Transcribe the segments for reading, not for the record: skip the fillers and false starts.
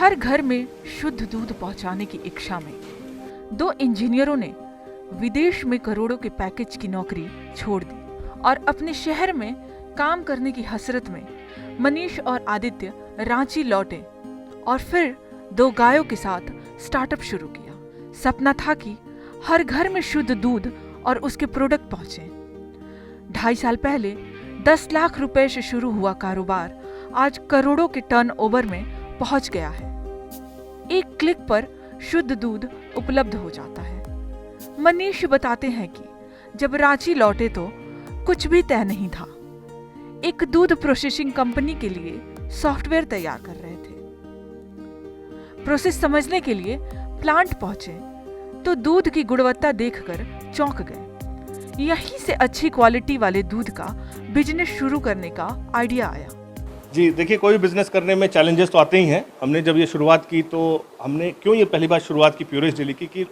हर घर में शुद्ध दूध पहुंचाने की इच्छा में दो इंजीनियरों ने विदेश में करोड़ों के पैकेज की नौकरी छोड़ दी और अपने शहर में काम करने की हसरत में मनीष और आदित्य रांची लौटे और फिर दो गायों के साथ स्टार्टअप शुरू किया। सपना था कि हर घर में शुद्ध दूध और उसके प्रोडक्ट पहुंचे। 2.5 साल पहले 10 लाख रुपए से शुरू हुआ कारोबार आज करोड़ों के टर्नओवर में पहुंच गया है। एक क्लिक पर शुद्ध दूध उपलब्ध हो जाता है। मनीष बताते हैं कि जब रांची लौटे तो कुछ भी तय नहीं था। एक दूध प्रोसेसिंग कंपनी के लिए सॉफ्टवेयर तैयार कर रहे थे। प्रोसेस समझने के लिए प्लांट पहुंचे तो दूध की गुणवत्ता देखकर चौंक गए। यहीं से अच्छी क्वालिटी वाले दूध का बिजनेस शुरू करने का आइडिया आया। जी देखिए, कोई बिजनेस करने में चैलेंजेस तो आते ही हैं। हमने जब ये शुरुआत की तो हमने क्यों ये पहली बार शुरुआत की प्योरेज डेली की कि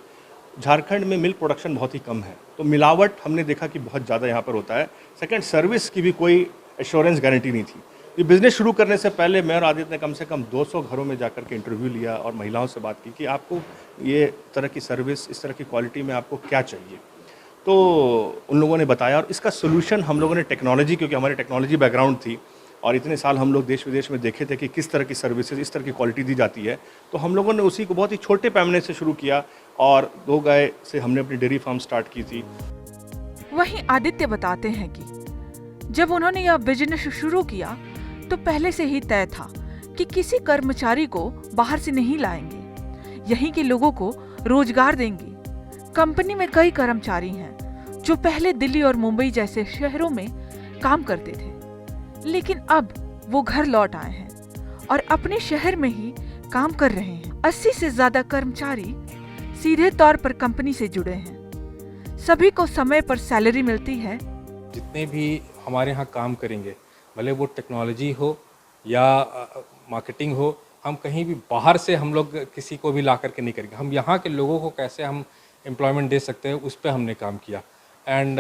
झारखंड में मिल्क प्रोडक्शन बहुत ही कम है, तो मिलावट हमने देखा कि बहुत ज़्यादा यहाँ पर होता है। सेकंड, सर्विस की भी कोई एश्योरेंस गारंटी नहीं थी। ये बिज़नेस शुरू करने से पहले मैं और आदित्य ने कम से कम 200 घरों में जाकर के इंटरव्यू लिया और महिलाओं से बात की कि आपको ये तरह की सर्विस, इस तरह की क्वालिटी में आपको क्या चाहिए। तो उन लोगों ने बताया और इसका सोल्यूशन हम लोगों ने टेक्नोलॉजी, क्योंकि हमारी टेक्नोलॉजी बैकग्राउंड थी और इतने साल हम लोग देश विदेश में देखे थे कि किस तरह की सर्विसेज, इस तरह की क्वालिटी दी जाती है, तो हम लोगों ने उसी को बहुत ही छोटे पैमाने से शुरू किया और 2 गाय से हमने अपनी डेयरी फार्म स्टार्ट की थी। वहीं आदित्य बताते हैं कि जब उन्होंने यह बिजनेस शुरू किया तो पहले से ही तय था कि किसी कर्मचारी को बाहर से नहीं लाएंगे, यहीं के लोगों को रोजगार देंगे। कंपनी में कई कर्मचारी हैं जो पहले दिल्ली और मुंबई जैसे शहरों में काम करते थे, लेकिन अब वो घर लौट आए हैं और अपने शहर में ही काम कर रहे हैं। 80 से ज्यादा कर्मचारी सीधे तौर पर कंपनी से जुड़े हैं। सभी को समय पर सैलरी मिलती है। जितने भी हमारे यहाँ काम करेंगे, भले वो टेक्नोलॉजी हो या मार्केटिंग हो, हम कहीं भी बाहर से हम लोग किसी को भी ला करके नहीं करेंगे। हम यहाँ के लोगों को कैसे हम एम्प्लॉयमेंट दे सकते हैं, उस पर हमने काम किया। एंड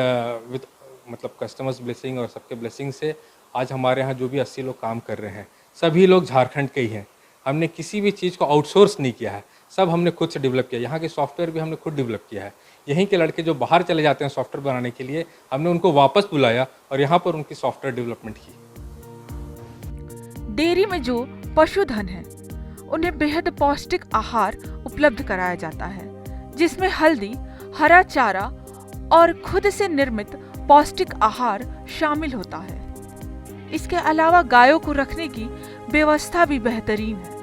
विद मतलब कस्टमर्स ब्लेसिंग और सबके ब्लेसिंग से आज हमारे यहाँ जो भी 80 लोग काम कर रहे हैं, सभी लोग झारखंड के ही हैं। हमने किसी भी चीज़ को आउटसोर्स नहीं किया है, सब हमने खुद से डेवलप किया। यहाँ के सॉफ्टवेयर भी हमने खुद डेवलप किया है। यहीं के लड़के जो बाहर चले जाते हैं सॉफ्टवेयर बनाने के लिए, हमने उनको वापस बुलाया और यहाँ पर उनकी सॉफ्टवेयर डेवलपमेंट की। डेयरी में जो पशुधन है उन्हें बेहद पौष्टिक आहार उपलब्ध कराया जाता है, जिसमें हल्दी, हरा चारा और खुद से निर्मित पौष्टिक आहार शामिल होता है। इसके अलावा गायों को रखने की व्यवस्था भी बेहतरीन है।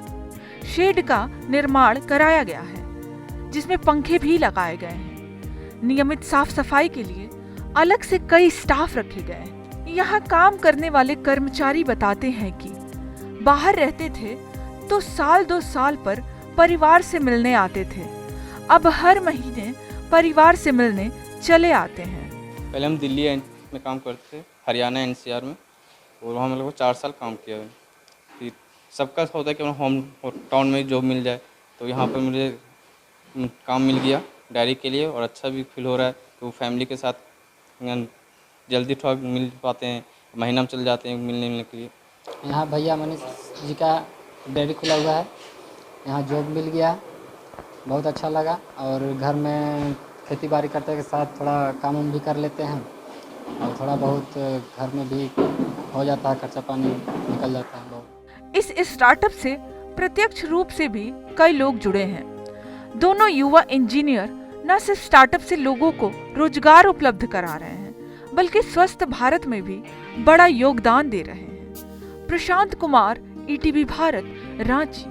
शेड का निर्माण कराया गया है जिसमें पंखे भी लगाए गए हैं। नियमित साफ सफाई के लिए अलग से कई स्टाफ रखे गए हैं। यहाँ काम करने वाले कर्मचारी बताते हैं कि बाहर रहते थे तो साल 2 साल पर परिवार से मिलने आते थे, अब हर महीने परिवार से मिलने चले आते हैं। पहले हम दिल्ली में काम करते थे, हरियाणा एनसीआर में, और वहाँ हम लोग 4 साल काम किया है। फिर सबका होता है कि होम टाउन में जॉब मिल जाए, तो यहाँ पर मुझे काम मिल गया डायरी के लिए और अच्छा भी फील हो रहा है कि वो फैमिली के साथ जल्दी थोड़ा मिल पाते हैं, महीना में चल जाते हैं मिलने के लिए। यहाँ भैया मनीष जी का डेयरी खुला हुआ है, यहाँ जॉब मिल गया, बहुत अच्छा लगा। और घर में खेती बाड़ी करते के साथ थोड़ा काम भी कर लेते हैं और थोड़ा बहुत घर में भी हो जाता है, खर्चा पानी निकल जाता है बहुत। इस स्टार्टअप से प्रत्यक्ष रूप से भी कई लोग जुड़े हैं। दोनों युवा इंजीनियर न सिर्फ स्टार्टअप से लोगों को रोजगार उपलब्ध करा रहे हैं, बल्कि स्वस्थ भारत में भी बड़ा योगदान दे रहे हैं। प्रशांत कुमार, ईटीवी भारत, रांची।